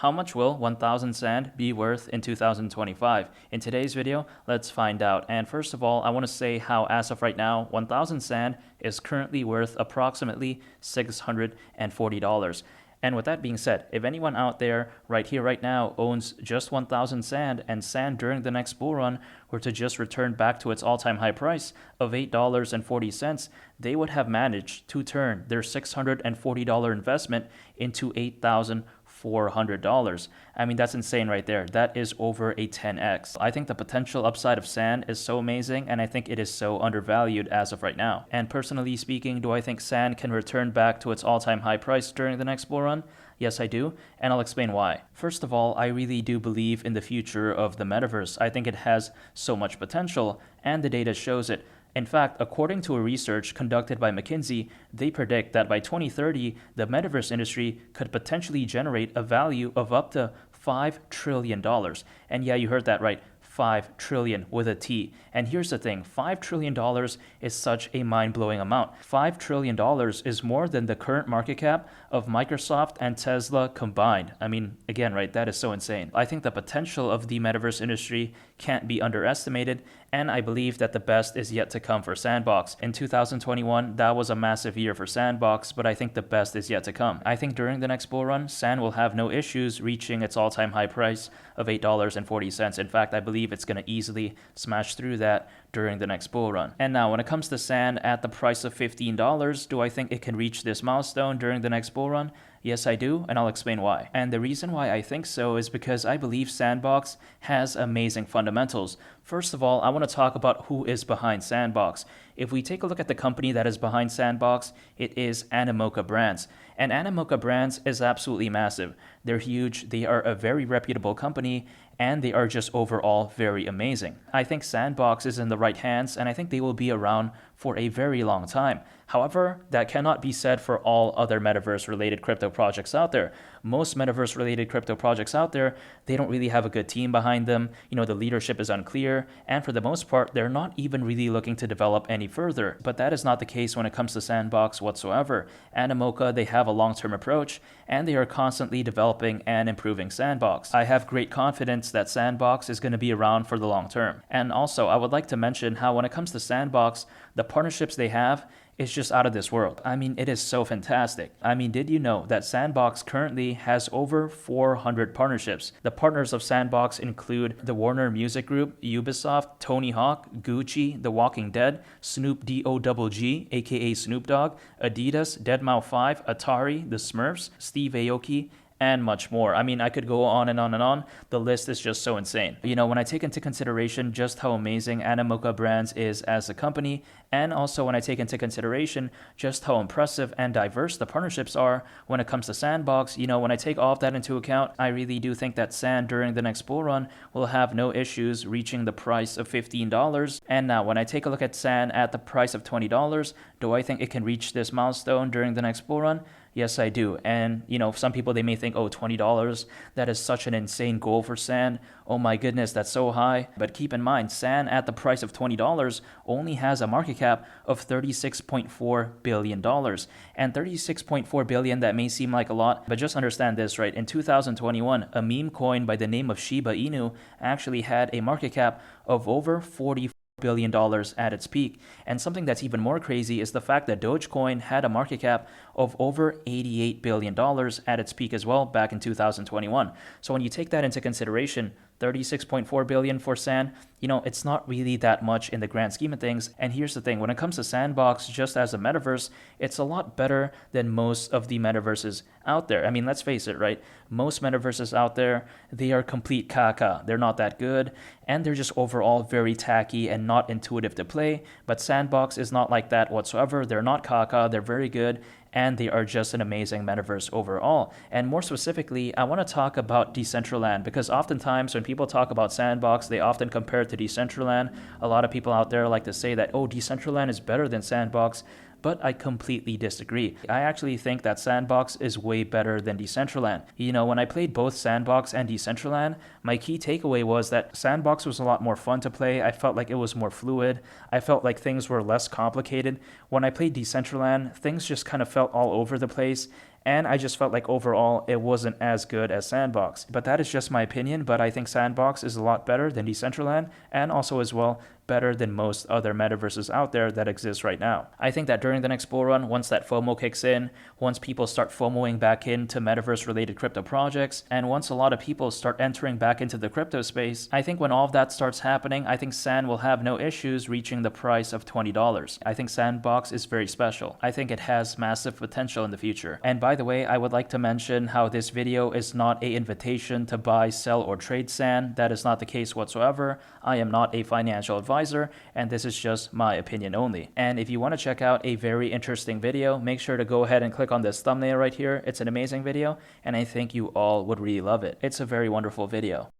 How much will 1000 sand be worth in 2025? In today's video, let's find out. And first of all, I want to say how as of right now, 1000 sand is currently worth approximately $640. And with that being said, if anyone out there right here, right now owns just 1000 sand and sand during the next bull run were to just return back to its all-time high price of $8.40, they would have managed to turn their $640 investment into $8,400. I mean, that's insane right there. That is over a 10x. I think the potential upside of sand is so amazing, and I think it is so undervalued as of right now. And personally speaking, do I think sand can return back to its all-time high price during the next bull run? Yes, I do, and I'll explain why. First of all, I really do believe in the future of the metaverse. I think it has so much potential, and the data shows it. In fact, according to a research conducted by McKinsey, they predict that by 2030, the metaverse industry could potentially generate a value of up to $5 trillion. And yeah, you heard that right. 5 trillion with a T. And here's the thing, $5 trillion is such a mind-blowing amount. $5 trillion is more than the current market cap of Microsoft and Tesla combined. I mean, again, right, that is so insane. I think the potential of the metaverse industry can't be underestimated, and I believe that the best is yet to come for Sandbox. In 2021, that was a massive year for Sandbox, but I think the best is yet to come. I think during the next bull run, Sand will have no issues reaching its all-time high price of $8.40. In fact, I believe it's going to easily smash through that during the next bull run. And now, when it comes to Sand at the price of $15, do I think it can reach this milestone during the next bull run? Yes, I do, and I'll explain why. And the reason why I think so is because I believe Sandbox has amazing fundamentals. First of all, I want to talk about who is behind Sandbox. If we take a look at the company that is behind Sandbox, it is Animoca Brands. And Animoca Brands is absolutely massive. They're huge, they are a very reputable company, and they are just overall very amazing. I think Sandbox is in the right hands, and I think they will be around for a very long time. However, that cannot be said for all other metaverse-related crypto projects out there. Most metaverse-related crypto projects out there, they don't really have a good team behind them. You know, the leadership is unclear, and for the most part, they're not even really looking to develop any further. But that is not the case when it comes to Sandbox whatsoever. Animoca, they have a long-term approach, and they are constantly developing and improving Sandbox. I have great confidence that Sandbox is going to be around for the long term. And also, I would like to mention how when it comes to Sandbox, the partnerships they have is just out of this world. I mean, it is so fantastic. I mean, did you know that Sandbox currently has over 400 partnerships? The partners of Sandbox include the Warner Music Group, Ubisoft, Tony Hawk, Gucci, The Walking Dead, Snoop Dogg, aka Snoop Dogg, Adidas, Deadmau5, Atari, The Smurfs, Steve Aoki, and much more. I mean, I could go on and on and on. The list is just so insane. You know, when I take into consideration just how amazing Animoca Brands is as a company, and also when I take into consideration just how impressive and diverse the partnerships are when it comes to Sandbox, you know, when I take all of that into account, I really do think that Sand during the next bull run will have no issues reaching the price of $15. And now, when I take a look at Sand at the price of $20, do I think it can reach this milestone during the next bull run? Yes, I do. And, you know, some people, they may think, oh, $20, that is such an insane goal for Sand. Oh my goodness, that's so high. But keep in mind, Sand at the price of $20 only has a market cap of $36.4 billion. And $36.4 billion, that may seem like a lot, but just understand this, right? In 2021, a meme coin by the name of Shiba Inu actually had a market cap of over $40 billion at its peak. And something that's even more crazy is the fact that Dogecoin had a market cap of over $88 billion at its peak as well back in 2021. So when you take that into consideration, 36.4 billion for Sand, you know, it's not really that much in the grand scheme of things. And here's the thing, when it comes to Sandbox, just as a metaverse, it's a lot better than most of the metaverses out there. I mean, let's face it, right? Most metaverses out there, they are complete caca. They're not that good, and they're just overall very tacky and not intuitive to play. But Sandbox is not like that whatsoever. They're not caca, they're very good, and they are just an amazing metaverse overall. And more specifically, I want to talk about Decentraland, because oftentimes when people talk about Sandbox, they often compare it to Decentraland. A lot of people out there like to say that, oh, Decentraland is better than Sandbox. but I completely disagree. I actually think that Sandbox is way better than Decentraland. You know, when I played both Sandbox and Decentraland, my key takeaway was that Sandbox was a lot more fun to play. I felt like it was more fluid. I felt like things were less complicated. When I played Decentraland, things just kind of felt all over the place. And I just felt like overall it wasn't as good as Sandbox. But that is just my opinion, but I think Sandbox is a lot better than Decentraland, and also as well better than most other metaverses out there that exist right now. I think that during the next bull run, once that FOMO kicks in, once people start FOMOing back into metaverse related crypto projects, and once a lot of people start entering back into the crypto space, I think when all of that starts happening, I think Sand will have no issues reaching the price of $20. I think Sandbox is very special. I think it has massive potential in the future. And by the way, I would like to mention how this video is not an invitation to buy, sell, or trade Sand. That is not the case whatsoever. I am not a financial advisor, and this is just my opinion only. And if you want to check out a very interesting video, make sure to go ahead and click on this thumbnail right here. It's an amazing video, and I think you all would really love it. It's a very wonderful video.